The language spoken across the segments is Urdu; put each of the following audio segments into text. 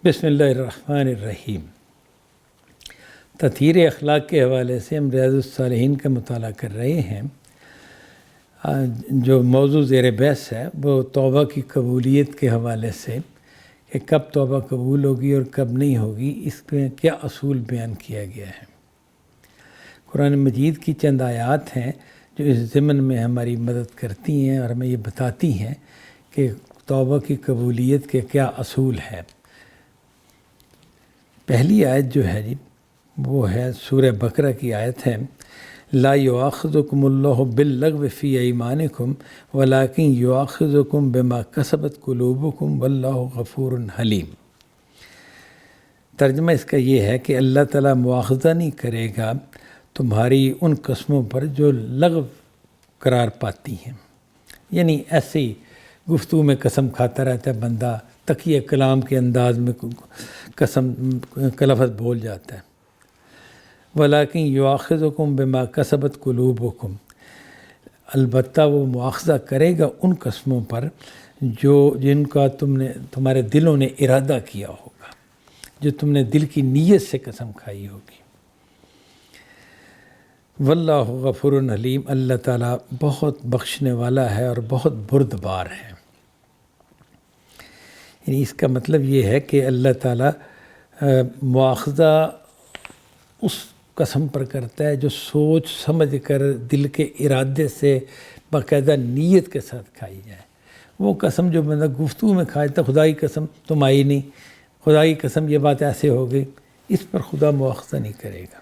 بسم اللہ الرحمن الرحیم۔ تطہیر اخلاق کے حوالے سے ہم ریاض الصالحین کا مطالعہ کر رہے ہیں۔ جو موضوع زیر بحث ہے وہ توبہ کی قبولیت کے حوالے سے کہ کب توبہ قبول ہوگی اور کب نہیں ہوگی، اس میں کیا اصول بیان کیا گیا ہے۔ قرآن مجید کی چند آیات ہیں جو اس ضمن میں ہماری مدد کرتی ہیں اور ہمیں یہ بتاتی ہیں کہ توبہ کی قبولیت کے کیا اصول ہے۔ پہلی آیت جو ہے وہ ہے سورہ بقرہ کی آیت ہے، لا یؤاخذکم اللہ باللغو فی ایمانکم ولکن یؤاخذکم بما کسبت قلوبکم واللہ غفور حلیم۔ ترجمہ اس کا یہ ہے کہ اللہ تعالیٰ مواخذہ نہیں کرے گا تمہاری ان قسموں پر جو لغو قرار پاتی ہیں، یعنی ایسی گفتگو میں قسم کھاتا رہتا ہے بندہ، تقیہ کلام کے انداز میں قسم کا لفظ بول جاتا ہے۔ وَلَٰكِن يُؤَاخِذُكُم بِمَا كَسَبَتْ قُلُوبُكُم، البتہ وہ مواخذہ کرے گا ان قسموں پر جن کا تمہارے دلوں نے ارادہ کیا ہوگا، جو تم نے دل کی نیت سے قسم کھائی ہوگی۔ واللہ غفور حلیم، اللہ تعالیٰ بہت بخشنے والا ہے اور بہت بردبار ہے۔ یعنی اس کا مطلب یہ ہے کہ اللہ تعالیٰ مواخذہ اس قسم پر کرتا ہے جو سوچ سمجھ کر دل کے ارادے سے باقاعدہ نیت کے ساتھ کھائی جائے۔ وہ قسم جو بندہ گفتگو میں کھایا تھا، خدا کی قسم تم آئی نہیں، خدا کی قسم یہ بات ایسے ہو گئی، اس پر خدا مواخذہ نہیں کرے گا۔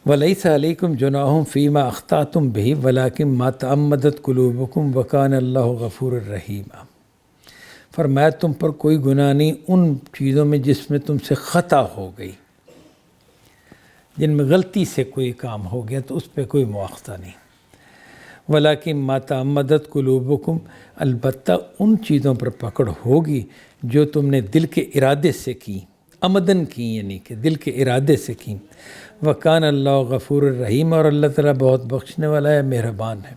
وَلَيْسَ عَلَيْكُمْ جُنَاحٌ فِيمَا أَخْطَأْتُمْ بِهِ وَلَٰكِن مَا تَعَمَّدَتْ قُلُوبُكُمْ وَكَانَ اللَّهُ غَفُورًا رَحِيمًا۔ فرمایا تم پر کوئی گناہ نہیں ان چیزوں میں جس میں تم سے خطا ہو گئی، جن میں غلطی سے کوئی کام ہو گیا تو اس پہ کوئی مواخذہ نہیں۔ وَلَٰكِن مَا تَعَمَّدَتْ قُلُوبُكُمْ، البتہ ان چیزوں پر پکڑ ہوگی جو تم نے دل کے ارادے سے کی، عمدن کی، یعنی کہ دل کے ارادے سے کی۔ وَكَانَ اللَّهُ غَفُورًا رَحِيمًا، اور اللہ تعالیٰ بہت بخشنے والا ہے، مہربان ہے۔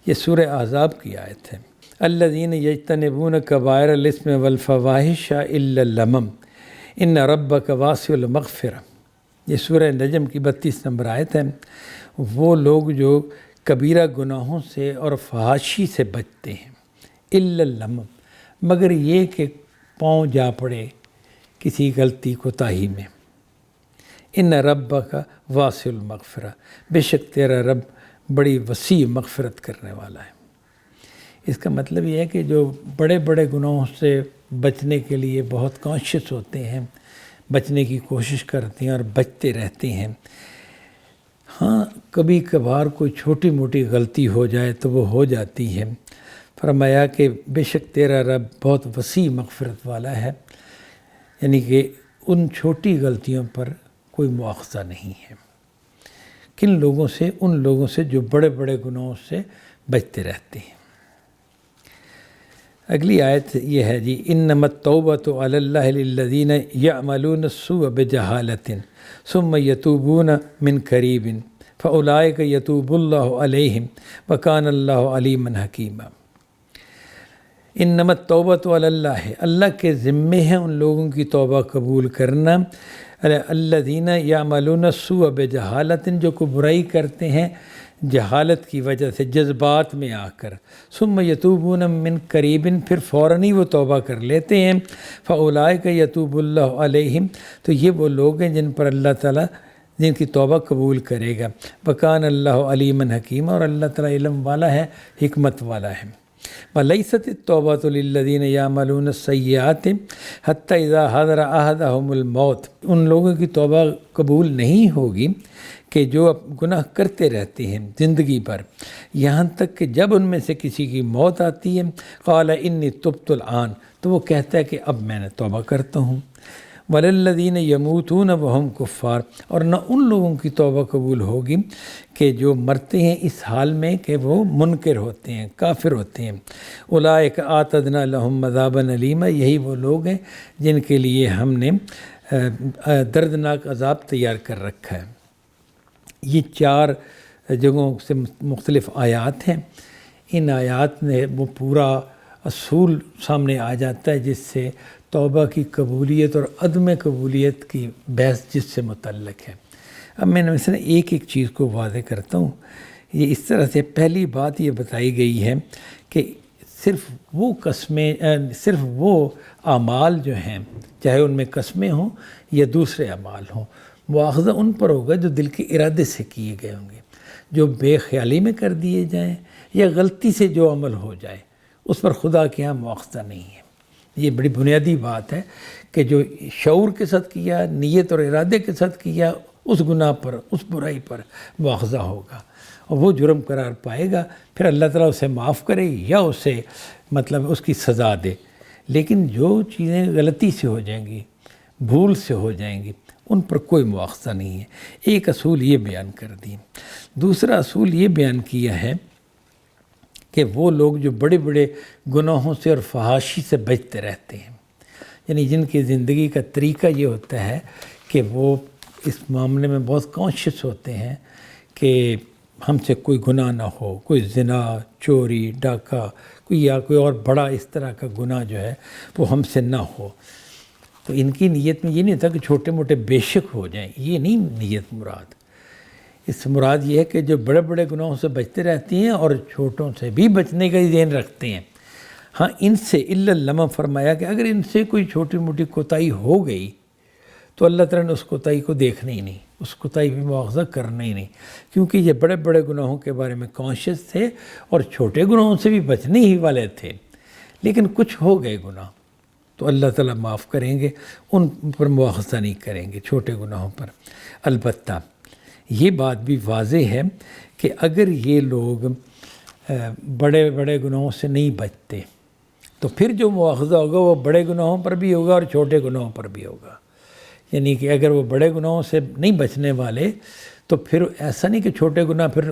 یہ سورہ احزاب کی آیت ہے۔ الذین یجتنبون کبائر الاسم والفواحش الا اللمم ان ربک واسع المغفرہ، یہ سورہ نجم کی 32 نمبر آیت ہے۔ وہ لوگ جو کبیرہ گناہوں سے اور فحاشی سے بچتے ہیں، الا اللمم، مگر یہ کہ پاؤں جا پڑے کسی غلطی کوتاہی میں۔ ان ربک واسع المغفرہ، بے شک تیرا رب بڑی وسیع مغفرت کرنے والا ہے۔ اس کا مطلب یہ ہے کہ جو بڑے بڑے گناہوں سے بچنے کے لیے بہت کانشیس ہوتے ہیں، بچنے کی کوشش کرتے ہیں اور بچتے رہتے ہیں، ہاں کبھی کبھار کوئی چھوٹی موٹی غلطی ہو جائے تو وہ ہو جاتی ہے۔ فرمایا کہ بے شک تیرا رب بہت وسیع مغفرت والا ہے، یعنی کہ ان چھوٹی غلطیوں پر کوئی مواخذہ نہیں ہے۔ کن لوگوں سے؟ ان لوگوں سے جو بڑے بڑے گناہوں سے بچتے رہتے ہیں۔ اگلی آیت یہ ہے انما التوبۃ علی اللہ للذین یعملون السوء بجہالۃ ثم یتوبون من قریب فاولئک یتوب اللہ علیہم وکان اللہ علیما حکیما۔ انما التوبۃ علی اللہ، اللہ کے ذمے ہے ان لوگوں کی توبہ قبول کرنا، الذین یعملون السوء بجہالۃ، جو کو برائی کرتے ہیں جہالت کی وجہ سے، جذبات میں آ کر، ثم یتوبون من قریب، پھر فوراً ہی وہ توبہ کر لیتے ہیں، فاولئک یتوب اللہ علیہم، تو یہ وہ لوگ ہیں جن پر اللہ تعالیٰ جن کی توبہ قبول کرے گا۔ وکان اللہ علیما حکیما، اور اللہ تعالیٰ علم والا ہے، حکمت والا ہے۔ وَلَيْسَتِ التَّوْبَةُ لِلَّذِينَ يَعْمَلُونَ السَّيِّئَاتِ حَتَّى إِذَا حَضَرَ أَحَدَهُمُ الْمَوْتُ، ان لوگوں کی توبہ قبول نہیں ہوگی کہ جو گناہ کرتے رہتے ہیں زندگی بھر، یہاں تک کہ جب ان میں سے کسی کی موت آتی ہے، قال انی تبت الآن، تو وہ کہتا ہے کہ اب میں نے توبہ کرتا ہوں۔ وَلِلَّذِينَ يَمُوتُونَ وَهُمْ كُفَّارٌ، اور نہ ان لوگوں کی توبہ قبول ہوگی کہ جو مرتے ہیں اس حال میں کہ وہ منکر ہوتے ہیں، کافر ہوتے ہیں۔ اولئک اعتدنا لهم عذابا الیما، یہی وہ لوگ ہیں جن کے لیے ہم نے دردناک عذاب تیار کر رکھا ہے۔ یہ 4 جگہوں سے مختلف آیات ہیں۔ ان آیات نے وہ پورا اصول سامنے آ جاتا ہے جس سے توبہ کی قبولیت اور عدم قبولیت کی بحث جس سے متعلق ہے۔ اب میں مثلا ایک ایک چیز کو واضح کرتا ہوں۔ یہ اس طرح سے پہلی بات یہ بتائی گئی ہے کہ صرف وہ قسمیں، صرف وہ اعمال جو ہیں، چاہے ان میں قسمیں ہوں یا دوسرے اعمال ہوں، مواخذہ ان پر ہوگا جو دل کے ارادے سے کیے گئے ہوں گے، جو بے خیالی میں کر دیے جائیں یا غلطی سے جو عمل ہو جائے، اس پر خدا کے ہاں مواخذہ نہیں ہے۔ یہ بڑی بنیادی بات ہے کہ جو شعور کے ساتھ کیا، نیت اور ارادے کے ساتھ کیا، اس گناہ پر، اس برائی پر مواخذہ ہوگا اور وہ جرم قرار پائے گا، پھر اللہ تعالیٰ اسے معاف کرے یا اسے مطلب اس کی سزا دے۔ لیکن جو چیزیں غلطی سے ہو جائیں گی، بھول سے ہو جائیں گی، ان پر کوئی مواخذہ نہیں ہے۔ ایک اصول یہ بیان کر دی۔ دوسرا اصول یہ بیان کیا ہے کہ وہ لوگ جو بڑے بڑے گناہوں سے اور فحاشی سے بچتے رہتے ہیں، یعنی جن کی زندگی کا طریقہ یہ ہوتا ہے کہ وہ اس معاملے میں بہت کانشیس ہوتے ہیں کہ ہم سے کوئی گناہ نہ ہو، کوئی زنا، چوری، ڈاکہ، یا کوئی اور بڑا اس طرح کا گناہ جو ہے وہ ہم سے نہ ہو۔ تو ان کی نیت میں یہ نہیں ہوتا کہ چھوٹے موٹے بے شک ہو جائیں، یہ نہیں نیت مراد۔ اس مراد یہ ہے کہ جو بڑے بڑے گناہوں سے بچتے رہتی ہیں اور چھوٹوں سے بھی بچنے کا ذہن رکھتے ہیں۔ ہاں، ان سے الا لمح فرمایا کہ اگر ان سے کوئی چھوٹی موٹی کوتاہی ہو گئی تو اللہ تعالیٰ نے اس کوتاہی کو دیکھنا ہی نہیں، اس کوتاہی بھی مواخذہ کرنا ہی نہیں، کیونکہ یہ بڑے بڑے گناہوں کے بارے میں کانشیس تھے اور چھوٹے گناہوں سے بھی بچنے ہی والے تھے، لیکن کچھ ہو گئے گناہ تو اللہ تعالیٰ معاف کریں گے، ان پر مواخذہ نہیں کریں گے چھوٹے گناہوں پر۔ البتہ یہ بات بھی واضح ہے کہ اگر یہ لوگ بڑے بڑے گناہوں سے نہیں بچتے تو پھر جو مواخذہ ہوگا وہ بڑے گناہوں پر بھی ہوگا اور چھوٹے گناہوں پر بھی ہوگا۔ یعنی کہ اگر وہ بڑے گناہوں سے نہیں بچنے والے تو پھر ایسا نہیں کہ چھوٹے گناہ پھر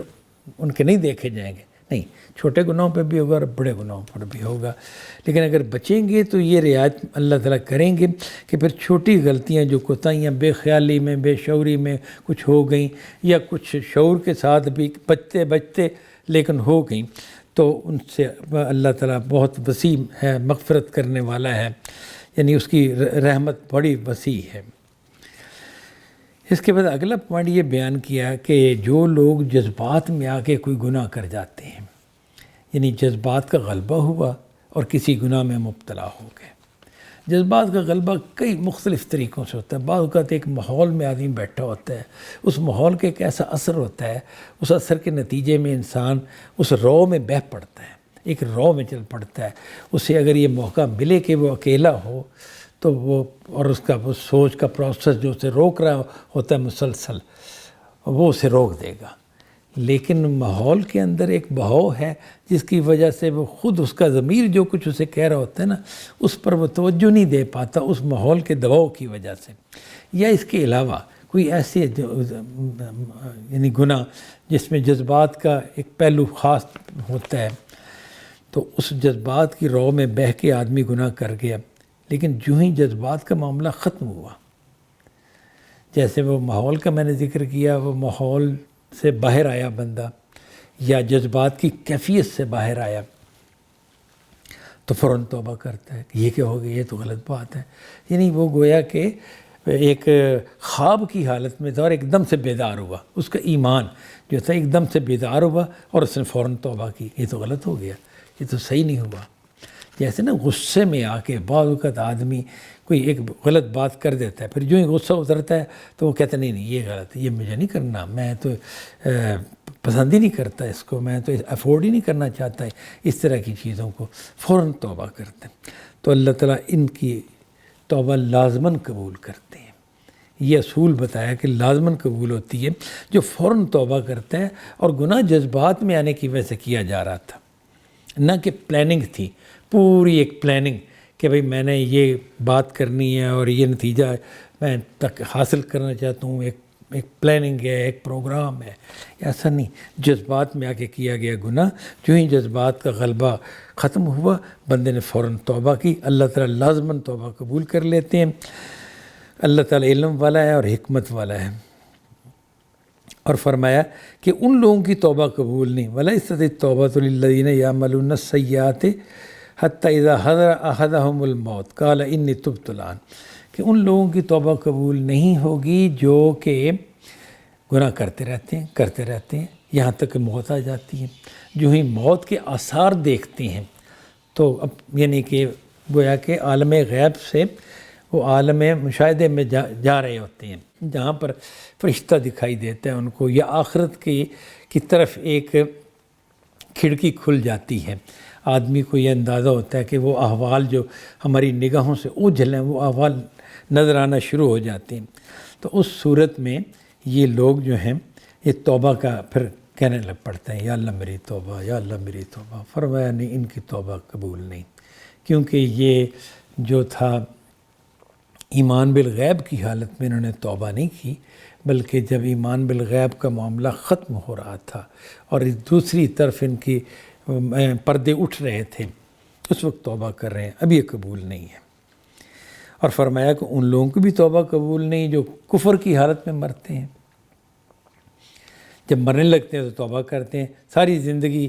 ان کے نہیں دیکھے جائیں گے، نہیں، چھوٹے گناہوں پہ بھی ہوگا اور بڑے گناہوں پر بھی ہوگا۔ لیکن اگر بچیں گے تو یہ رعایت اللہ تعالیٰ کریں گے کہ پھر چھوٹی غلطیاں جو کوتاہیاں بے خیالی میں، بے شعوری میں کچھ ہو گئیں یا کچھ شعور کے ساتھ بھی بچتے بچتے لیکن ہو گئیں، تو ان سے اللہ تعالیٰ بہت وسیع ہے، مغفرت کرنے والا ہے، یعنی اس کی رحمت بڑی وسیع ہے۔ اس کے بعد اگلا پوائنٹ یہ بیان کیا کہ جو لوگ جذبات میں آ کے کوئی گناہ کر جاتے ہیں، یعنی جذبات کا غلبہ ہوا اور کسی گناہ میں مبتلا ہو گئے۔ جذبات کا غلبہ کئی مختلف طریقوں سے ہوتا ہے۔ بعض اوقات ایک ماحول میں آدمی بیٹھا ہوتا ہے، اس ماحول کا ایک ایسا اثر ہوتا ہے، اس اثر کے نتیجے میں انسان اس رو میں بہہ پڑتا ہے، ایک رو میں چل پڑتا ہے۔ اسے اگر یہ موقع ملے کہ وہ اکیلا ہو تو وہ، اور اس کا وہ سوچ کا پروسیس جو اسے روک رہا ہوتا ہے مسلسل، وہ اسے روک دے گا۔ لیکن ماحول کے اندر ایک بہاؤ ہے جس کی وجہ سے وہ خود، اس کا ضمیر جو کچھ اسے کہہ رہا ہوتا ہے نا، اس پر وہ توجہ نہیں دے پاتا اس ماحول کے دباؤ کی وجہ سے۔ یا اس کے علاوہ کوئی ایسے یعنی گناہ جس میں جذبات کا ایک پہلو خاص ہوتا ہے، تو اس جذبات کی رو میں بہہ کے آدمی گناہ کر گیا، لیکن جو ہی جذبات کا معاملہ ختم ہوا، جیسے وہ ماحول کا میں نے ذکر کیا، وہ ماحول سے باہر آیا بندہ یا جذبات کی کیفیت سے باہر آیا تو فوراً توبہ کرتا ہے کہ یہ کیا ہو گیا، یہ تو غلط بات ہے۔ یعنی وہ گویا کہ ایک خواب کی حالت میں تھا اور ایک دم سے بیدار ہوا، اس کا ایمان جو تھا ایک دم سے بیدار ہوا اور اس نے فوراً توبہ کی، یہ تو غلط ہو گیا، یہ تو صحیح نہیں ہوا۔ جیسے نا غصے میں آ کے بعض اوقات آدمی کوئی ایک غلط بات کر دیتا ہے، پھر جو ہی غصہ اترتا ہے تو وہ کہتا ہے نہیں یہ غلط ہے، یہ مجھے نہیں کرنا، میں تو پسند ہی نہیں کرتا اس کو، میں تو افورڈ ہی نہیں کرنا چاہتا ہے اس طرح کی چیزوں کو، فوراً توبہ کرتے ہیں۔ تو اللہ تعالیٰ ان کی توبہ لازماً قبول کرتے ہیں۔ یہ اصول بتایا کہ لازماً قبول ہوتی ہے جو فوراً توبہ کرتے ہیں، اور گناہ جذبات میں آنے کی وجہ سے کیا جا رہا تھا، نہ کہ پلاننگ تھی، پوری ایک پلاننگ کہ بھئی میں نے یہ بات کرنی ہے اور یہ نتیجہ میں تک حاصل کرنا چاہتا ہوں، ایک پلاننگ ہے، ایک پروگرام ہے، ایسا نہیں، جذبات میں آ کے کیا گیا گناہ۔ جو ہی جذبات کا غلبہ ختم ہوا، بندے نے فوراً توبہ کی، اللہ تعالیٰ لازماً توبہ قبول کر لیتے ہیں۔ اللہ تعالیٰ علم والا ہے اور حکمت والا ہے۔ اور فرمایا کہ ان لوگوں کی توبہ قبول نہیں، وَلَيْسَتِ التَّوْبَةُ لِلَّذِينَ يَعْمَلُونَ السَّيِّئَاتِ حتی اذا حضر احدہم الموت قال انی تبت الآن، کہ ان لوگوں کی توبہ قبول نہیں ہوگی جو کہ گناہ کرتے رہتے ہیں یہاں تک کہ موت آ جاتی ہے۔ جو ہی موت کے آثار دیکھتے ہیں تو اب یعنی کہ گویا کہ عالم غیب سے وہ عالم مشاہدے میں جا رہے ہوتے ہیں، جہاں پر فرشتہ دکھائی دیتا ہے ان کو، یا آخرت کی طرف ایک کھڑکی کھل جاتی ہے۔ آدمی کو یہ اندازہ ہوتا ہے کہ وہ احوال جو ہماری نگاہوں سے اوجھل ہیں وہ احوال نظر آنا شروع ہو جاتے ہیں۔ تو اس صورت میں یہ لوگ جو ہیں یہ توبہ کا پھر کہنے لگ پڑتے ہیں، یا اللہ میری توبہ، یا اللہ میری توبہ۔ فرمایا نہیں، ان کی توبہ قبول نہیں، کیونکہ یہ جو تھا ایمان بالغیب کی حالت میں انہوں نے توبہ نہیں کی، بلکہ جب ایمان بالغیب کا معاملہ ختم ہو رہا تھا اور دوسری طرف ان کی پردے اٹھ رہے تھے، اس وقت توبہ کر رہے ہیں، اب یہ قبول نہیں ہے۔ اور فرمایا کہ ان لوگوں کی بھی توبہ قبول نہیں جو کفر کی حالت میں مرتے ہیں۔ جب مرنے لگتے ہیں تو توبہ کرتے ہیں، ساری زندگی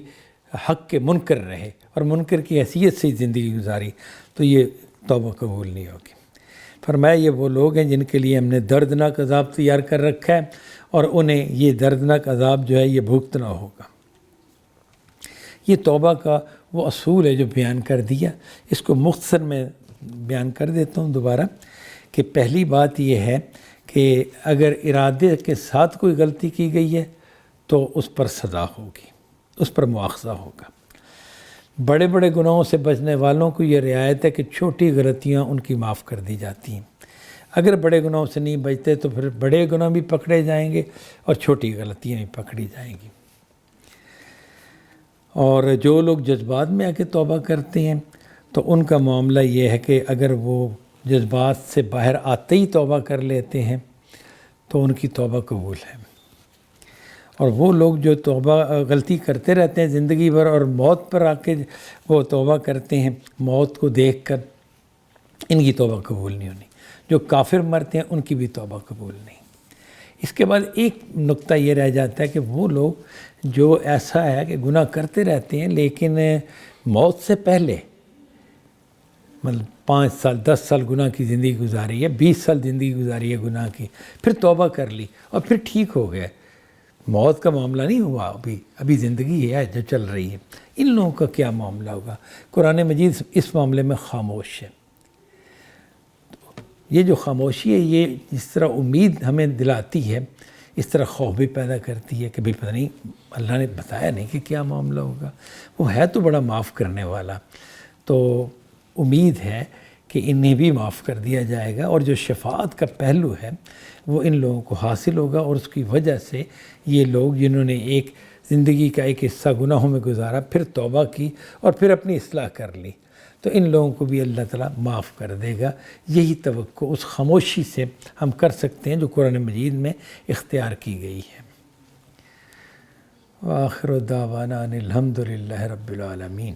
حق کے منکر رہے اور منکر کی حیثیت سے زندگی گزاری، تو یہ توبہ قبول نہیں ہوگی۔ فرمایا یہ وہ لوگ ہیں جن کے لیے ہم نے دردناک عذاب تیار کر رکھا ہے اور انہیں یہ دردناک عذاب جو ہے یہ بھگتنا ہوگا۔ یہ توبہ کا وہ اصول ہے جو بیان کر دیا، اس کو مختصر میں بیان کر دیتا ہوں دوبارہ، کہ پہلی بات یہ ہے کہ اگر ارادے کے ساتھ کوئی غلطی کی گئی ہے تو اس پر سزا ہوگی، اس پر مواخذہ ہوگا۔ بڑے بڑے گناہوں سے بچنے والوں کو یہ رعایت ہے کہ چھوٹی غلطیاں ان کی معاف کر دی جاتی ہیں۔ اگر بڑے گناہوں سے نہیں بچتے تو پھر بڑے گناہ بھی پکڑے جائیں گے اور چھوٹی غلطیاں بھی پکڑی جائیں گی۔ اور جو لوگ جذبات میں آ کے توبہ کرتے ہیں تو ان کا معاملہ یہ ہے کہ اگر وہ جذبات سے باہر آتے ہی توبہ کر لیتے ہیں تو ان کی توبہ قبول ہے۔ اور وہ لوگ جو توبہ غلطی کرتے رہتے ہیں زندگی بھر اور موت پر آ کے وہ توبہ کرتے ہیں، موت کو دیکھ کر، ان کی توبہ قبول نہیں ہونی۔ جو کافر مرتے ہیں ان کی بھی توبہ قبول نہیں۔ اس کے بعد ایک نقطہ یہ رہ جاتا ہے کہ وہ لوگ جو ایسا ہے کہ گناہ کرتے رہتے ہیں لیکن موت سے پہلے، مطلب 5 سال 10 سال گناہ کی زندگی گزاری ہے، 20 سال زندگی گزاری ہے گناہ کی، پھر توبہ کر لی اور پھر ٹھیک ہو گئے، موت کا معاملہ نہیں ہوا، ابھی زندگی ہے جو چل رہی ہے، ان لوگوں کا کیا معاملہ ہوگا؟ قرآن مجید اس معاملے میں خاموش ہے۔ یہ جو خاموشی ہے یہ جس طرح امید ہمیں دلاتی ہے، اس طرح خوف بھی پیدا کرتی ہے کہ بھئی پتہ نہیں، اللہ نے بتایا نہیں کہ کیا معاملہ ہوگا، وہ ہے تو بڑا معاف کرنے والا، تو امید ہے کہ انہیں بھی معاف کر دیا جائے گا، اور جو شفاعت کا پہلو ہے وہ ان لوگوں کو حاصل ہوگا، اور اس کی وجہ سے یہ لوگ جنہوں نے ایک زندگی کا ایک حصہ گناہوں میں گزارا، پھر توبہ کی اور پھر اپنی اصلاح کر لی، تو ان لوگوں کو بھی اللہ تعالیٰ معاف کر دے گا۔ یہی توقع اس خاموشی سے ہم کر سکتے ہیں جو قرآن مجید میں اختیار کی گئی ہے۔ وآخر دعوانا ان الحمد للہ رب العالمین۔